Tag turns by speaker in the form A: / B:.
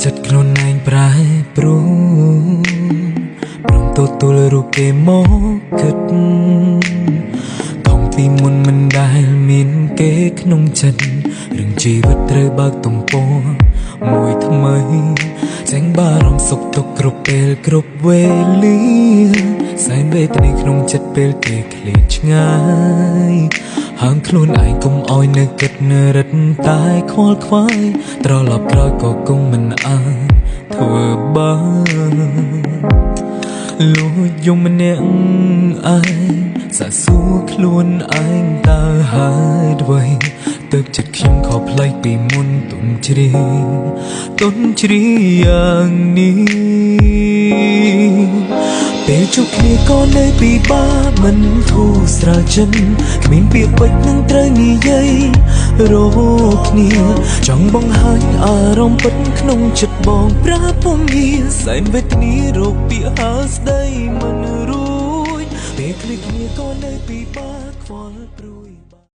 A: ចិត្តខ្លួនឯងប្រែប្រួលព្រមទទួលរូបគេមកគិតថងពីមុនមិនដែលមានគេក្នុងចិត្តរឿងជីវិតត្រូវបើកទំព័រមួយថ្មីចែងបារម្ភសុខទុក្ខគ្រប់ពេលគ្រប់វេលាសែនវេទនាក្នុងចិត្តពេលគេឃ្លាតឆ្ងាយហាមខ្លួនឯងកុំឲ្យនៅគិតនៅរិតតែខ្វល់ខ្វាយត្រឡប់ក្រោយក៏គង់មិនអាចធ្វើបានលួចយំម្នាក់ឯងសាកសួរខ្លួនឯងតើហើយអ្វីទើបចិត្តខ្ញុំខុសប្លែកពីមុនទុនជ្រាយ៉ាងនេះពេលជួបគ្នាក៏នៅពិបាកមិនធូរស្រាលចិត្តគ្មានពាក្យពេចន៍នឹងត្រូវនិយាយរកគ្នាចង់បង្ហាញអារម្មណ៍ពិតក្នុងចិត្តបងប្រាប់ពុំមានសែនវេទនារកពាក្យហៅស្ដីមិនរួចពេលឃ្លាតគ្នាក៏នៅពិបាកខ្វល់ព្រួយ